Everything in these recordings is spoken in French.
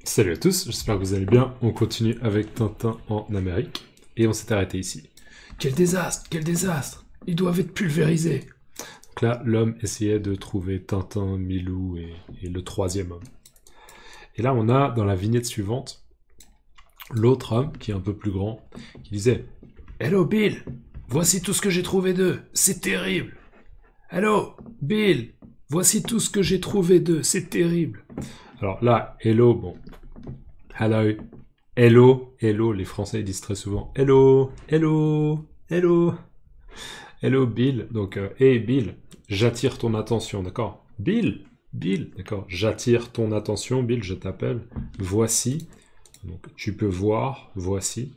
Salut à tous, j'espère que vous allez bien. On continue avec Tintin en Amérique. Et on s'est arrêté ici. Quel désastre, quel désastre! Ils doivent être pulvérisés. Donc là, l'homme essayait de trouver Tintin, Milou et le troisième homme. Et là, on a, dans la vignette suivante, l'autre homme, qui est un peu plus grand, qui disait Hello Bill, voici tout ce que j'ai trouvé d'eux, c'est terrible. Hello Bill, voici tout ce que j'ai trouvé d'eux, c'est terrible. Alors là, hello, bon. Hello, hello, hello, les Français disent très souvent hello, hello, hello. Hello Bill, donc hey Bill, j'attire ton attention, d'accord? Bill, Bill, d'accord, j'attire ton attention, Bill, je t'appelle. Voici, donc tu peux voir, voici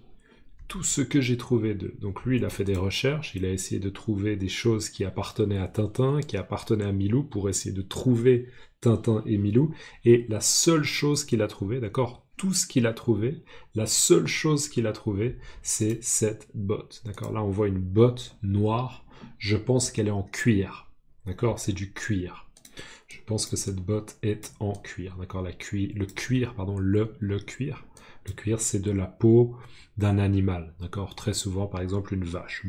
tout ce que j'ai trouvé d'eux. Donc lui, il a fait des recherches, il a essayé de trouver des choses qui appartenaient à Tintin, qui appartenaient à Milou, pour essayer de trouver Tintin et Milou. Et la seule chose qu'il a trouvée, d'accord, tout ce qu'il a trouvé, la seule chose qu'il a trouvée, c'est cette botte. D'accord, là on voit une botte noire, je pense qu'elle est en cuir. D'accord, c'est du cuir. Je pense que cette botte est en cuir. D'accord, le cuir, pardon, le cuir. Le cuir, c'est de la peau d'un animal, d'accord? Très souvent, par exemple, une vache.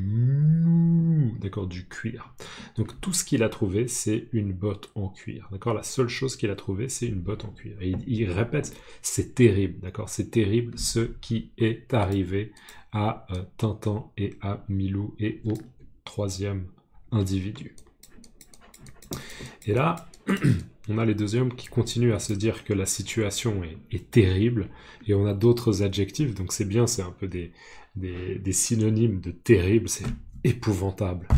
D'accord, du cuir. Donc, tout ce qu'il a trouvé, c'est une botte en cuir, d'accord? La seule chose qu'il a trouvé, c'est une botte en cuir. Et il répète, c'est terrible, d'accord? C'est terrible ce qui est arrivé à Tintin et à Milou et au troisième individu. Et là, on a les deux hommes qui continuent à se dire que la situation est terrible, et on a d'autres adjectifs, donc c'est bien, c'est un peu des synonymes de terrible, c'est épouvantable,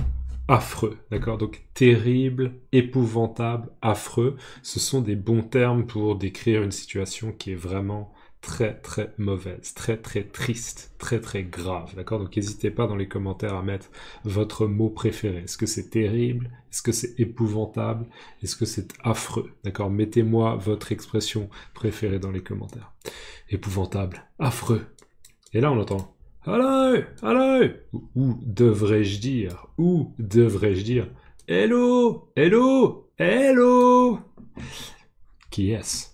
affreux, d'accord? Donc terrible, épouvantable, affreux, ce sont des bons termes pour décrire une situation qui est vraiment très très mauvaise, très très triste, très très grave, d'accord? Donc n'hésitez pas dans les commentaires à mettre votre mot préféré. Est-ce que c'est terrible? Est-ce que c'est épouvantable? Est-ce que c'est affreux? D'accord? Mettez-moi votre expression préférée dans les commentaires. Épouvantable, affreux. Et là on entend allez, allez, ou devrais-je dire, hello, hello, hello. Qui est-ce?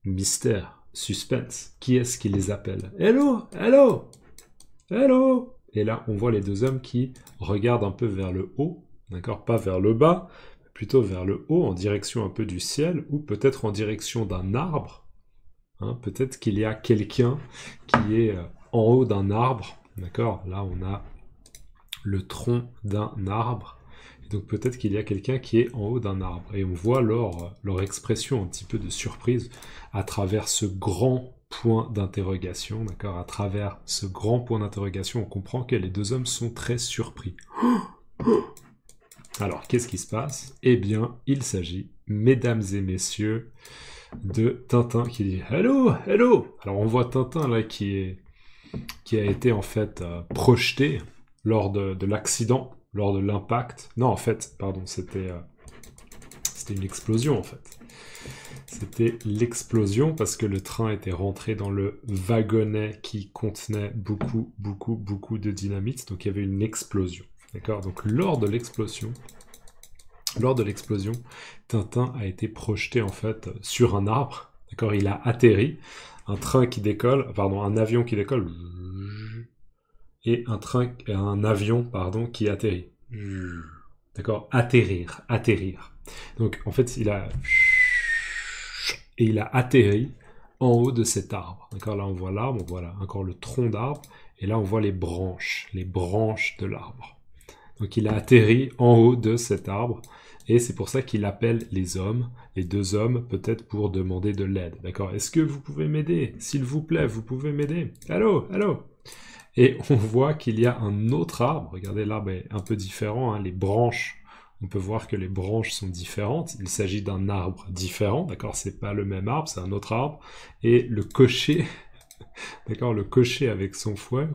Mystère, suspense. Qui est-ce qui les appelle? Hello, hello, hello. Et là, on voit les deux hommes qui regardent un peu vers le haut, d'accord? Pas vers le bas, mais plutôt vers le haut, en direction un peu du ciel, ou peut-être en direction d'un arbre. Hein, peut-être qu'il y a quelqu'un qui est en haut d'un arbre, d'accord? Là, on a le tronc d'un arbre. Et donc peut-être qu'il y a quelqu'un qui est en haut d'un arbre. Et on voit leur expression un petit peu de surprise à travers ce grand point d'interrogation, d'accord? À travers ce grand point d'interrogation, on comprend que les deux hommes sont très surpris. Alors, qu'est-ce qui se passe? Eh bien, il s'agit, mesdames et messieurs, de Tintin qui dit hello, hello. Alors on voit Tintin là qui a été en fait projeté lors de l'accident, lors de l'impact. Non, en fait, pardon, c'était une explosion en fait. C'était l'explosion parce que le train était rentré dans le wagonnet qui contenait beaucoup, beaucoup, beaucoup de dynamite. Donc il y avait une explosion. D'accord? Donc lors de l'explosion, Tintin a été projeté en fait sur un arbre. D'accord, il a atterri. Un train qui décolle, pardon, un avion qui décolle et un avion, pardon, qui atterrit. D'accord, atterrir. Donc en fait, il a atterri en haut de cet arbre. D'accord, là on voit l'arbre, on voit là encore le tronc d'arbre, et là on voit les branches de l'arbre. Donc il a atterri en haut de cet arbre, et c'est pour ça qu'il appelle les hommes, les deux hommes, peut-être pour demander de l'aide. D'accord? Est-ce que vous pouvez m'aider? S'il vous plaît, vous pouvez m'aider? Allô? Allô? Et on voit qu'il y a un autre arbre. Regardez, l'arbre est un peu différent, hein. Les branches, on peut voir que les branches sont différentes. Il s'agit d'un arbre différent, d'accord? C'est pas le même arbre, c'est un autre arbre. Et le cocher, d'accord? Le cocher avec son fouet,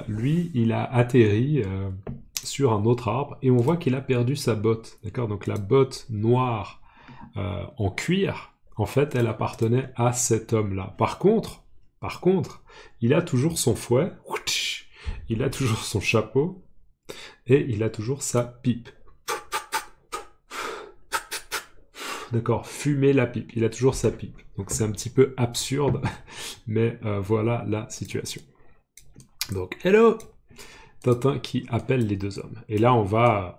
lui, il a atterri sur un autre arbre et on voit qu'il a perdu sa botte. D'accord? Donc la botte noire en cuir, en fait, elle appartenait à cet homme-là. Par contre, il a toujours son fouet, il a toujours son chapeau et il a toujours sa pipe. d'accord, fumer la pipe. Il a toujours sa pipe. Donc c'est un petit peu absurde, mais voilà la situation. Donc, hello! Tintin qui appelle les deux hommes. Et là, on voit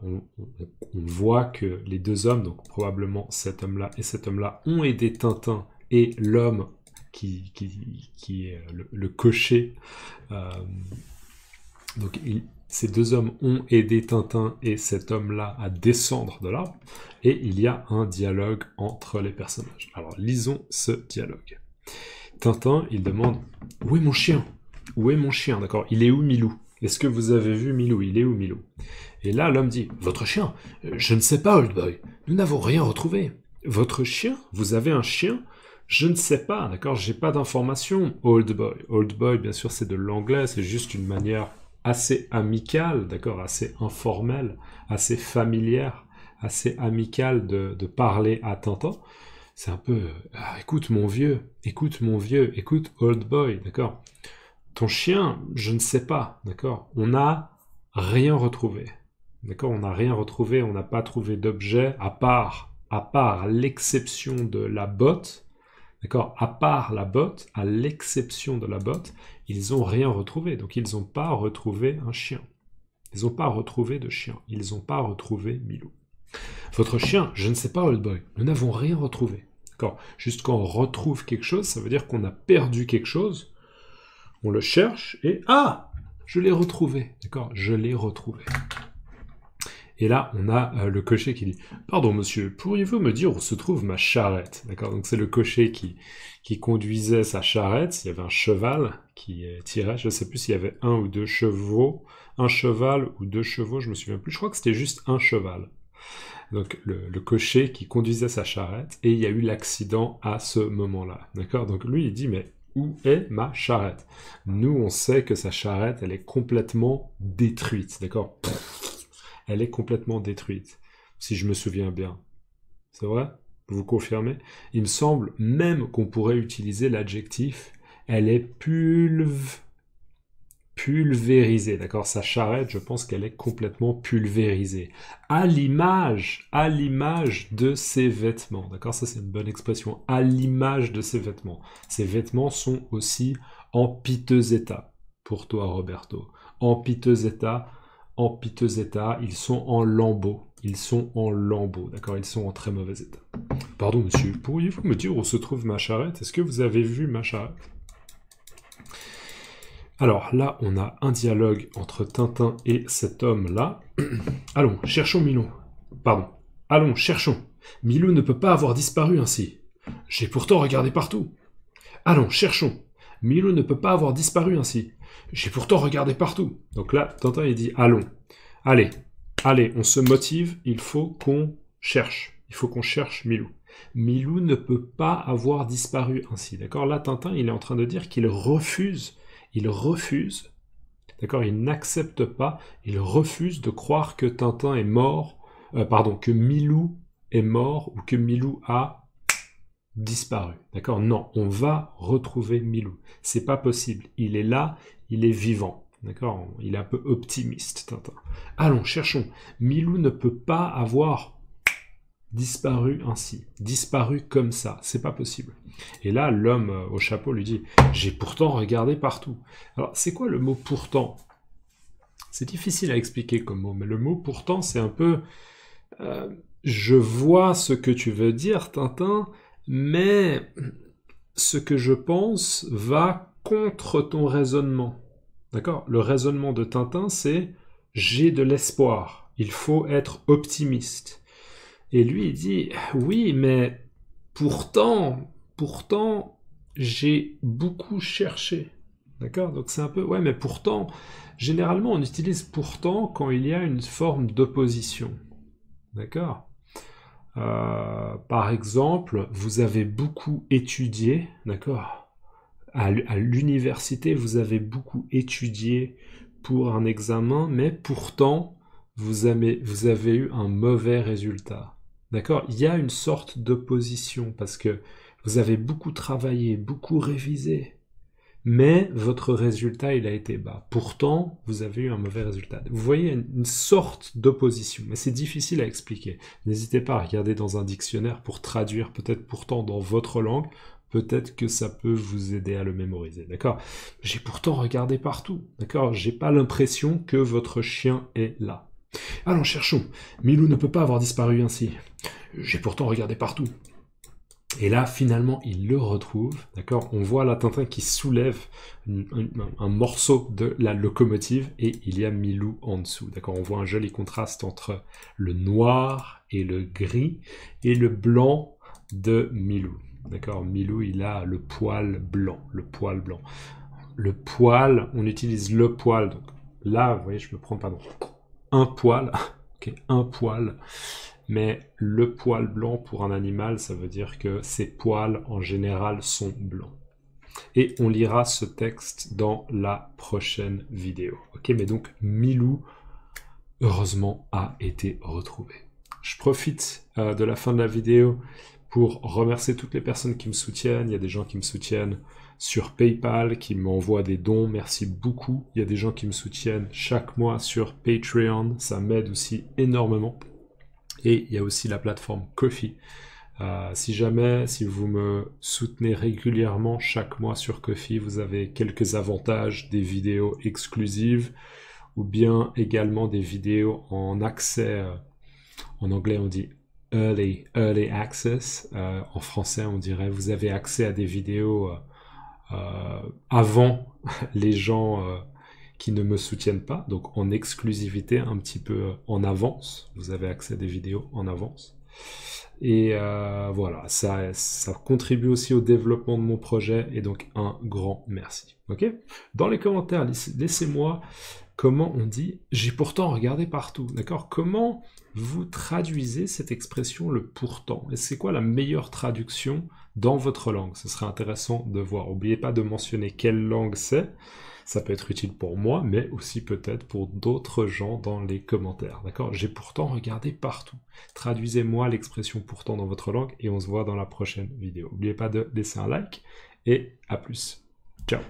que les deux hommes, donc probablement cet homme-là et cet homme-là, ont aidé Tintin et l'homme qui est le cocher. Donc, ces deux hommes ont aidé Tintin et cet homme-là à descendre de l'arbre. Et il y a un dialogue entre les personnages. Alors, lisons ce dialogue. Tintin, il demande « Où est mon chien ? Où est mon chien ? D'accord ? Il est où Milou ? Est-ce que vous avez vu Milou ? Il est où Milou ? » Et là, l'homme dit « Votre chien ? Je ne sais pas, Old Boy. Nous n'avons rien retrouvé. »« Votre chien ? Vous avez un chien ? Je ne sais pas, d'accord ? J'ai pas d'informations, Old Boy. » Old Boy, bien sûr, c'est de l'anglais, c'est juste une manière assez amicale, d'accord ? Assez informelle, assez familière, assez amicale de parler à Tintin. C'est un peu écoute mon vieux, écoute Old Boy, d'accord ? Ton chien, je ne sais pas, d'accord ? On n'a rien retrouvé, d'accord ? On n'a rien retrouvé, on n'a pas trouvé d'objet, à part l'exception de la botte, d'accord ? À part la botte, à l'exception de la botte, ils n'ont rien retrouvé, donc ils n'ont pas retrouvé un chien. Ils n'ont pas retrouvé de chien, ils n'ont pas retrouvé Milou. Votre chien, je ne sais pas, Old Boy, nous n'avons rien retrouvé. D'accord ? Juste quand on retrouve quelque chose, ça veut dire qu'on a perdu quelque chose, on le cherche et ah, je l'ai retrouvé. D'accord ? Je l'ai retrouvé. Et là, on a le cocher qui dit « Pardon, monsieur, pourriez-vous me dire où se trouve ma charrette ?» D'accord ? Donc c'est le cocher qui conduisait sa charrette. Il y avait un cheval qui tirait. Je ne sais plus s'il y avait un ou deux chevaux. Un cheval ou deux chevaux, je ne me souviens plus. Je crois que c'était juste un cheval. Donc le cocher qui conduisait sa charrette, et il y a eu l'accident à ce moment-là. D'accord ? Donc lui, il dit « Mais où est ma charrette ?» Nous, on sait que sa charrette, elle est complètement détruite. D'accord ? Elle est complètement détruite, si je me souviens bien. C'est vrai ? Vous confirmez ? Il me semble même qu'on pourrait utiliser l'adjectif « elle est pulvérisée ». D'accord ? Sa charrette, je pense qu'elle est complètement pulvérisée. À l'image de ses vêtements. D'accord ? Ça, c'est une bonne expression. À l'image de ses vêtements. Ses vêtements sont aussi en piteux état. Pour toi, Roberto. En piteux état, ils sont en lambeaux. D'accord ? Ils sont en très mauvais état. Pardon, monsieur, pourriez-vous me dire où se trouve ma charrette ? Est-ce que vous avez vu ma charrette ? Alors là, on a un dialogue entre Tintin et cet homme-là. Allons, cherchons Milou. Allons, cherchons. Milou ne peut pas avoir disparu ainsi. J'ai pourtant regardé partout. Allons, cherchons. Milou ne peut pas avoir disparu ainsi. J'ai pourtant regardé partout. Donc là, Tintin, il dit, allons. Allez, on se motive, il faut qu'on cherche. Il faut qu'on cherche Milou. Milou ne peut pas avoir disparu ainsi. D'accord ? Là, Tintin, il est en train de dire qu'il refuse, d'accord ? Il n'accepte pas, il refuse de croire que Tintin est mort, que Milou est mort ou que Milou a disparu. D'accord ? Non, on va retrouver Milou. C'est pas possible. Il est là, il est vivant. D'accord ? Il est un peu optimiste, Tintin. Allons, cherchons. Milou ne peut pas avoir disparu ainsi, disparu comme ça, c'est pas possible. Et là, l'homme au chapeau lui dit « J'ai pourtant regardé partout ». Alors, c'est quoi le mot « pourtant » ? C'est difficile à expliquer comme mot, mais le mot « pourtant », c'est un peu je vois ce que tu veux dire, Tintin, mais ce que je pense va contre ton raisonnement. D'accord ? Le raisonnement de Tintin, c'est « j'ai de l'espoir, il faut être optimiste ». Et lui, il dit « Oui, mais pourtant, j'ai beaucoup cherché. » D'accord ? Donc c'est un peu « Ouais, mais pourtant, généralement, on utilise « pourtant » quand il y a une forme d'opposition. D'accord ? Par exemple, vous avez beaucoup étudié, d'accord ? À l'université, vous avez beaucoup étudié pour un examen, mais pourtant, vous avez eu un mauvais résultat. D'accord ? Il y a une sorte d'opposition, parce que vous avez beaucoup travaillé, beaucoup révisé, mais votre résultat, il a été bas. Pourtant, vous avez eu un mauvais résultat. Vous voyez une sorte d'opposition, mais c'est difficile à expliquer. N'hésitez pas à regarder dans un dictionnaire pour traduire peut-être pourtant dans votre langue. Peut-être que ça peut vous aider à le mémoriser, d'accord? J'ai pourtant regardé partout, d'accord? J'ai pas l'impression que votre chien est là. Allons, cherchons. Milou ne peut pas avoir disparu ainsi. J'ai pourtant regardé partout. Et là, finalement, il le retrouve, d'accord? On voit la Tintin qui soulève un morceau de la locomotive et il y a Milou en dessous, d'accord? On voit un joli contraste entre le noir et le gris et le blanc de Milou, d'accord? Milou, il a le poil blanc, le poil blanc. Le poil, on utilise le poil, donc là, vous voyez, je me prends, pardon, un poil, ok, un poil. Mais le poil blanc pour un animal, ça veut dire que ses poils en général sont blancs. Et on lira ce texte dans la prochaine vidéo. Ok, mais donc Milou, heureusement, a été retrouvé. Je profite de la fin de la vidéo pour remercier toutes les personnes qui me soutiennent. Il y a des gens qui me soutiennent sur PayPal, qui m'envoient des dons. Merci beaucoup. Il y a des gens qui me soutiennent chaque mois sur Patreon. Ça m'aide aussi énormément. Et il y a aussi la plateforme Ko-fi. Si vous me soutenez régulièrement chaque mois sur Ko-fi, vous avez quelques avantages, des vidéos exclusives, ou bien également des vidéos en accès, en anglais on dit early access, en français on dirait vous avez accès à des vidéos avant les gens qui ne me soutiennent pas, donc en exclusivité, un petit peu en avance. Vous avez accès à des vidéos en avance. Et voilà, ça contribue aussi au développement de mon projet, et donc un grand merci. Ok? Dans les commentaires, laissez-moi comment on dit « j'ai pourtant regardé partout ». D'accord? Comment vous traduisez cette expression, le « pourtant » et c'est quoi la meilleure traduction dans votre langue? Ce serait intéressant de voir. N'oubliez pas de mentionner quelle langue c'est. Ça peut être utile pour moi, mais aussi peut-être pour d'autres gens dans les commentaires. D'accord? J'ai pourtant regardé partout. Traduisez-moi l'expression pourtant dans votre langue et on se voit dans la prochaine vidéo. N'oubliez pas de laisser un like et à plus. Ciao!